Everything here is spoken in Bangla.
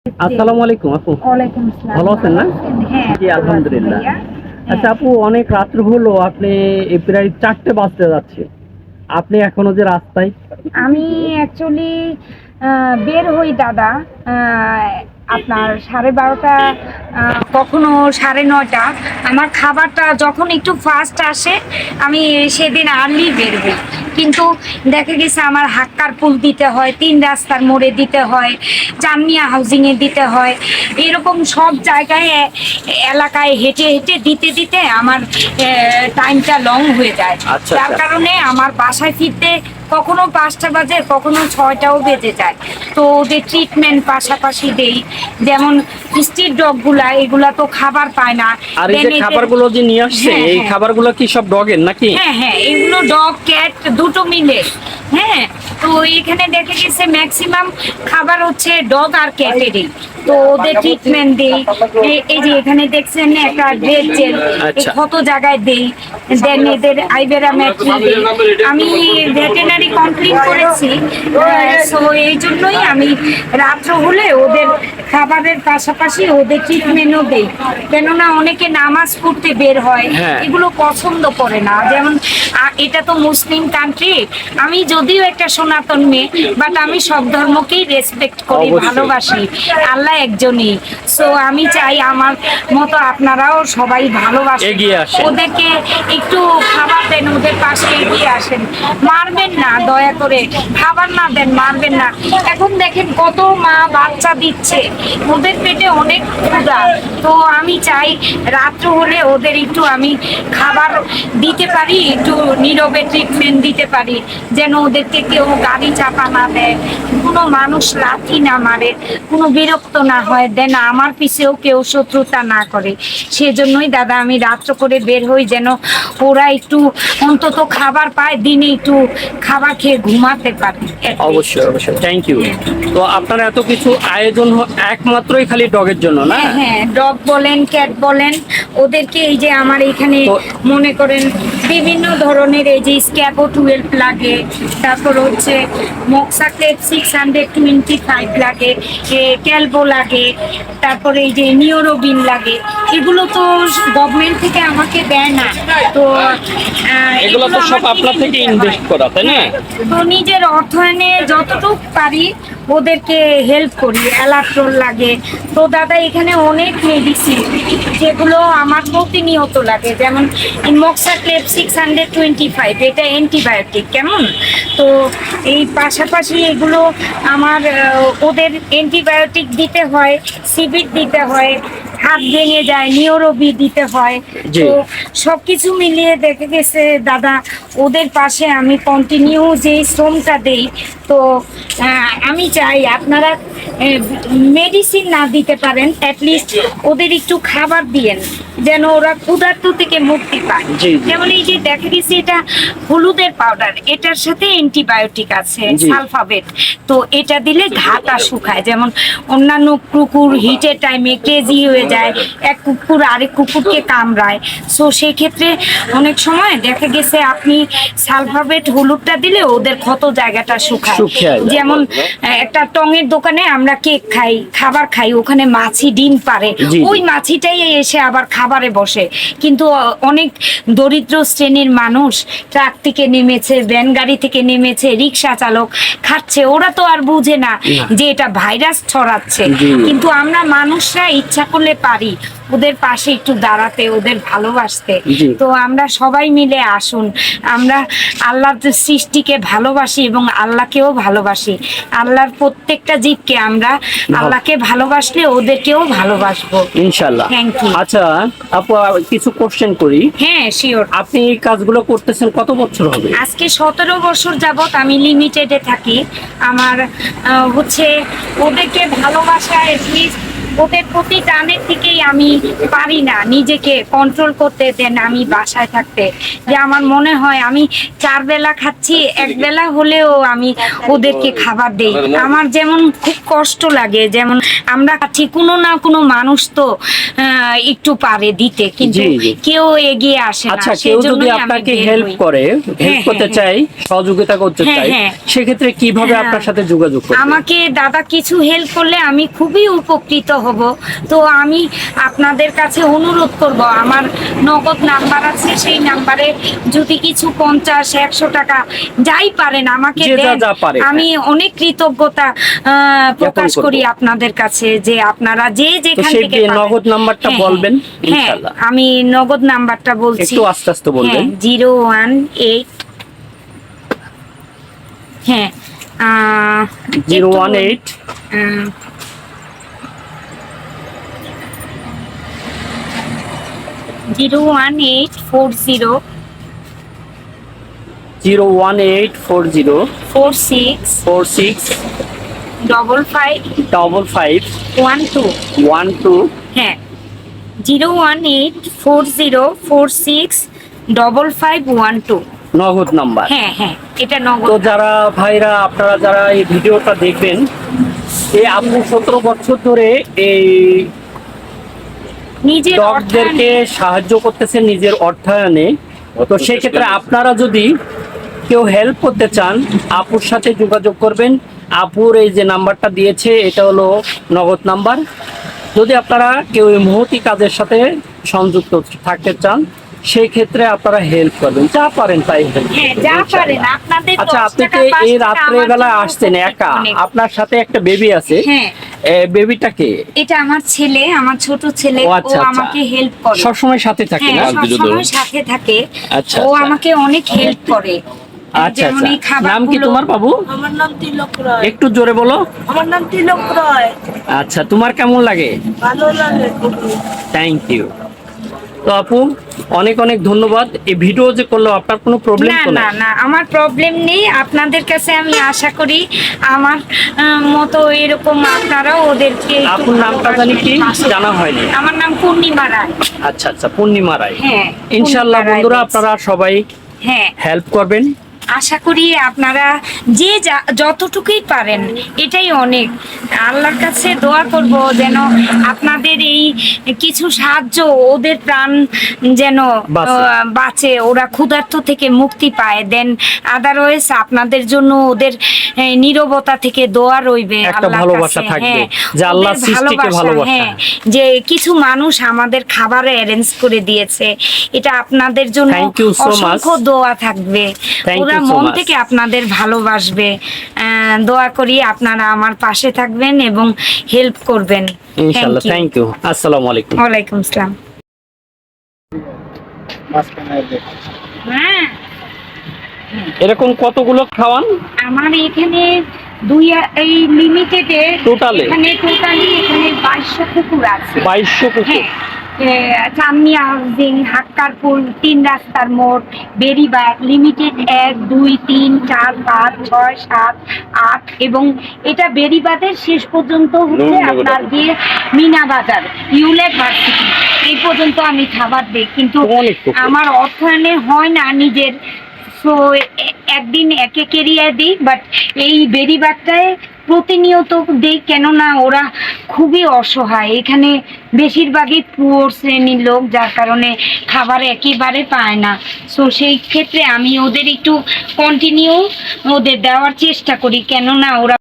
আসসালামু আলাইকুম আপু। ওয়ালাইকুম আসসালাম। ভালো আছেন না? হ্যাঁ, জি ভালো আছি আলহামদুলিল্লাহ। ভাইয়া। আচ্ছা হ্যাঁ, আপু, অনেক রাত্র হলো, আপনি এই প্রায় 4টে বাজতে যাচ্ছে, আপনি এখনো যে রাস্তায়? আমি অ্যাকচুয়ালি বের হই দাদা আপনার 12:30, কখনো 9:30। আমার খাবারটা যখন একটু ফাস্ট আসে আমি সেদিন আর্লি বের হই, কিন্তু দেখা গেছে আমার হাক্কারপুল দিতে হয়, 3 রাস্তার মোড়ে দিতে হয়, জামিয়া হাউজিংয়ে দিতে হয়, এরকম সব জায়গায় এলাকায় হেঁটে হেঁটে দিতে দিতে আমার টাইমটা লং হয়ে যায়। আচ্ছা, যার আচ্ছা। কারণে আমার বাসায় ফিরতে কখনো 5টা বাজে, কখনো 6টাও বেজে যায়। তো ওদের ট্রিটমেন্ট পাশাপাশি দেই, যেমন স্ট্রিট ডগগুলা, এগুলা তো খাবার পায় না। আর এই যে Then এদের- খাবারগুলো যে নিয়ে আসছে, হ্যাঁ, এই হ্যাঁ। খাবারগুলো কি সব ডগের নাকি? হ্যাঁ হ্যাঁ, এগুলো ডগ ক্যাট দুটো মিলে। হ্যাঁ, তো এখানে দেখে গেছে ম্যাক্সিমাম খাবার হচ্ছে ডগ আর ক্যাটেরই। তো ওদের ট্রিটমেন্ট দেই। এই যে এখানে দেখছেন একটা ড্রেস জেল, আচ্ছা। কত জায়গায় দেই। দেন এদের আইবেরা ম্যাট্রি দেই। আমি ভেটেরিনারি কমপ্লিট করেছি, সো এই জন্যই আমি রাত্র হলে ওদের খাবারের পাশাপাশি ওদের ট্রিটমেন্টও দেই। কেননা অনেকে নামাজ পড়তে বের হয়, হ্যাঁ। এগুলো পছন্দ করে না। যেমন এটা তো মুসলিম কান্ট্রি, আমি যদিও একটা সনাতন মেয়ে, বাট আমি সব ধর্মকেই রেসপেক্ট করি, অবশ্যই। ভালোবাসি। আল্লাহ একজনই। সো আমি চাই আমার মতো আপনারাও সবাই ভালোবাসেন, এগিয়ে আসেন। ওদেরকে একটু খাবার দেন, ওদের পাশে এগিয়ে আসেন। মারবেন না দয়া করে, খাবার না দেন, মারবেন না। এখন দেখেন কত মা বাচ্চা দিচ্ছে, ওদের পেটে অনেক ক্ষুধা। তো আমি চাই রাত্র হলে ওদের একটু আমি খাবার দিতে পারি, একটু নীরবে ট্রিটমেন্ট দিতে পারি, যেন ওদেরকে কেউ গাড়ি চাপা না দেয়, কোনো মানুষ লাথি না মারে, কোনো বিরক্ত না হয়, দেন আমার পিছেও কেউ শত্রুতা না করে। সেজন্যই দাদা আমি রাত্র করে বের হই, যেন ওরা একটু অন্তত খাবার পায়, দিনে একটু খাবার খেয়ে ঘুমাতে পারে। অবশ্যই অবশ্যই, থ্যাংক ইউ। তো আপনার এত কিছু আয়োজন একমাত্রই খালি ডগের জন্য না? হ্যাঁ হ্যাঁ, ডগ বলেন ক্যাট বলেন, ওদেরকে এই যে আমার এখানে তো- মনে করেন বিভিন্ন ধরনের এই যে স্ক্যাপো 12 লাগে, তারপর হচ্ছে মক্সাক্লেট 625 লাগে, ক্যালবো লাগে, তারপরে এই যে নিওরোবিন লাগে। এগুলো তো গভর্নমেন্ট থেকে আমাকে দেয় না, তো এগুলো তো সব আমার আপনার থেকে নিতে ইনভেস্ট হয়। করা, তাই না? হ্যাঁ, তো নিজের অর্থায়নে যতটুকু পারি ওদেরকে হেল্প করি। অ্যালাট্রল লাগে। তো দাদা এখানে অনেক মেডিসিন যেগুলো আমার প্রতিনিয়ত লাগে, যেমন ইনমক্সাক্লেপ 625, এটা অ্যান্টিবায়োটিক, কেমন। তো এই পাশাপাশি এগুলো আমার ওদের অ্যান্টিবায়োটিক দিতে হয়, সিবিট দিতে হয়, হাত ভেঙে যায় নিওরোবি দিতে হয়। জি। তো সবকিছু মিলিয়ে দেখে গেছে দাদা, ওদের পাশে আমি কন্টিনিউ যে শ্রমটা দেই। তো আমি চাই আপনারা মেডিসিন না দিতে পারেন, অ্যাটলিস্ট ওদের একটু খাবার দিয়েন, যেন ওরা ক্ষুধার্ত থেকে মুক্তি পায়। জি, জি। যেমন এই যে দেখা গেছে এটা হলুদের পাউডার, এটার সাথে অ্যান্টিবায়োটিক আছে, জি। সালফাবেট। তো এটা দিলে ঘাটা শুকায়। যেমন অন্যান্য কুকুর হিটের টাইমে ক্রেজি হয়ে যায়, এক কুকুর আরেক কুকুরকে কামড়ায়। সো সেই ক্ষেত্রে অনেক সময় দেখা গেছে আপনি সালফাবেট হলুদটা দিলে ওদের ক্ষত জায়গাটা শুকায়। শুকিয়ে যায়। যেমন একটা টঙের দোকানে আমরা কেক খাই, খাবার খাই, ওখানে মাছি ডিম পারে, জি, জি। ওই মাছিটাই এসে আবার খাবারে বসে। কিন্তু অনেক দরিদ্র শ্রেণীর মানুষ ট্রাক থেকে নেমেছে, ভ্যান গাড়ি থেকে নেমেছে, রিক্সা চালক খাচ্ছে, ওরা তো আর বুঝে না যে এটা ভাইরাস ছড়াচ্ছে। জি। কিন্তু আমরা মানুষরা ইচ্ছা করলে পারি ওদের পাশে একটু দাঁড়াতে, ওদের ভালোবাসতে। জি। তো আমরা সবাই মিলে আসুন, আমরা আল্লাহর সৃষ্টিকে ভালোবাসি এবং আল্লাহকেও ভালোবাসি। আল্লাহর প্রত্যেকটা জীবকে আমরা আল্লাহকে ভালোবাসলে ওদেরকেও ভালোবাসবো। ইনশাল্লাহ। Thank you. আচ্ছা আপু, কিছু কোশ্চেন করি। হ্যাঁ শিওর। আপনি এই কাজগুলো করতেছেন কত বছর হবে? আজকে 17 বছর যাবত আমি লিমিটেডে থাকি। আমার হচ্ছে ওদেরকে ভালোবাসা, এটলিস্ট ওদের প্রতি টানের থেকেই আমি পারি না নিজেকে কন্ট্রোল করতে, দেন আমি বাসায় থাকতে, যে আমার মনে হয় আমি 4 বেলা খাচ্ছি, 1 বেলা হলেও আমি ওদেরকে খাবার দেই। আমার যেমন খুব কষ্ট লাগে, যেমন আমরা খাচ্ছি, কোনো না কোনো মানুষ তো একটু পারে দিতে, কিন্তু জি, জি। কেউ এগিয়ে আসে না। আচ্ছা, কেউ যদি সেজন্যই আমি আপনাকে বের হেল্প হই। করে, হেল্প হ্যাঁ, করতে হ্যাঁ, চাই, সহযোগিতা করতে হ্যাঁ, চাই, হ্যাঁ। সেক্ষেত্রে কিভাবে হ্যাঁ। আপনার সাথে যোগাযোগ করবে? আমাকে দাদা কিছু হেল্প করলে আমি খুবই উপকৃত হব। তো আমি আপনাদের কাছে অনুরোধ করব, আমার নগদ নাম্বার আছে, সেই নাম্বারে যদি কিছু 50-100 টাকা যাই পারেন আমাকে যে যা দেন, যা পারে, আমি অনেক কৃতজ্ঞতা প্রকাশ করব। করি আপনাদের কাছে, যে আপনারা যে তো যেখান সেই থেকে পারেন। নগদ নাম্বারটা হ্যাঁ, বলবেন হ্যাঁ, ইনশাআল্লাহ। আমি নগদ নাম্বারটা বলছি, একটু আস্তে আস্তে বলবেন। হ্যাঁ, 018, হ্যাঁ, 018 01840 01840 46 46 55 55 12, 12। হ্যাঁ, 01840465512, নগদ নাম্বার। হ্যাঁ, হ্যাঁ, এটা তো নগদ। যারা ভাইরা, আপনারা যারা এই ভিডিওটা দেখবেন, এই আপু 17 বছর ধরে এই নিজের ডগদেরকে সাহায্য করতেছেন নিজের অর্থায়নে। তো সেই ক্ষেত্রে আপনারা যদি কেউ হেল্প করতে চান, আপুর সাথে যোগাযোগ করবেন। আপুর এই যে নাম্বারটা দিয়েছে, এটা হলো নগদ নাম্বার। যদি আপনারা কেউ এই মহতি কাজের সাথে সংযুক্ত থাকতে চান, সেই ক্ষেত্রে আপনারা হেল্প করবেন, যা পারেন তাই help হ্যাঁ, করবেন, যা ইনশাআল্লাহ। পারেন আপনাদের। আচ্ছা, 10 আপনি টাকা, তো 5 এই টাকা রাত্রে আমার বেলা জন্য আসছেন একা, অনেক। আপনার সাথে একটা বেবি আছে। হ্যাঁ, বেবিটাকে এটা আমার ছেলে, আমার ছোট ছেলে। ও ও আচ্ছা, আচ্ছা। আমাকে হেল্প করে, সবসময় সাথে থাকে হ্যাঁ, না? সবসময় সাথে থাকে। আচ্ছা, ও আচ্ছা। আমাকে অনেক হেল্প করে। আচ্ছা, যেমন আচ্ছা। এই খাবারগুলো- নাম কি তোমার বাবু? আমার নাম তিলক রয়। একটু জোরে বলো। আমার নাম তিলক রয়। আচ্ছা, তোমার কেমন লাগে? ভালো লাগে খুবই। Thank you. তো আপু, অনেক অনেক ধন্যবাদ। এই ভিডিও যে করলো, আপনার কোনো প্রবলেম না তো না নাই? না, আমার প্রবলেম নেই। আপনাদের কাছে আমি আশা করি আমার মতো এরকম আপনারাও ওদেরকে একটু আপুর নামটা জানি কি? ভালোবাসবেন। জানা হয়নি। আমার নাম পূর্ণিমা রায়। আচ্ছা, আচ্ছা, পূর্ণিমা রায়। হ্যাঁ, ইনশাআল্লাহ পূর্ণিমা রায় বন্ধুরা, বলছি। আপনারা সবাই হ্যাঁ, হেল্প করবেন। আশা করি আপনারা যে যতটুকুই পারেন, এটাই অনেক। আল্লাহর কাছে দোয়া করব যেন আপনাদের এই কিছু সাহায্য ওদের প্রাণ যেন বাঁচে। বাঁচে, ওরা ক্ষুধার্ত থেকে মুক্তি পায়। দেন আদারওয়াইজ আপনাদের জন্য ওদের নীরবতা থেকে দোয়া রইবে একটা আল্লাহর ভালোবাসা কাছে। থাকবে, হ্যাঁ, যে আল্লাহ ওদের সৃষ্টিকে ভালোবাসা। হ্যাঁ, যে কিছু মানুষ আমাদের খাবার অ্যারেঞ্জ করে দিয়েছে, এটা আপনাদের জন্য Thank you so much. অসংখ্য দোয়া থাকবে। Thank ওরা you so মন much. থেকে আপনাদের ভালোবাসবে। দোয়া করি আপনারা আমার পাশে থাকবেন এবং হেল্প করবেন। ইনশাআল্লাহ। Thank you. আসসালামু আলাইকুম। ওয়ালাইকুম আসসালাম। হ্যাঁ, এরকম কতগুলো খাওয়ান? আমার এখানে এই লিমিটেডে Totally? এখানে টোটালি এখানে 2200 কুকুর আছে। 2200 কুকুর। হ্যাঁ, চাঁদনি হাউজিং, হাক্কারপুল, 3 রাস্তার মোড়, বেরিবাগ লিমিটেড 1, 2, 3, 4, 5, 6, 7, 8 এবং এটা বেরিবাদের শেষ পর্যন্ত হচ্ছে আপনার গিয়ে মিনা বাজার, ইউলেট ভার্সিটি, এই পর্যন্ত আমি খাবার দিই। কিন্তু অনেক কুকুর। আমার অর্থায়নে হয় না নিজের, তো একদিন এক এরিয়া দিই, বাট এই বেরিবাগটায় প্রতিনিয়ত দিই, কেননা ওরা খুবই অসহায়। এখানে বেশিরভাগই পুয়ার শ্রেণীর লোক, যার কারণে খাবার একেবারে পায় না। সো সেই ক্ষেত্রে আমি ওদের একটু কন্টিনিউ ওদের দেওয়ার চেষ্টা করি, কেননা ওরা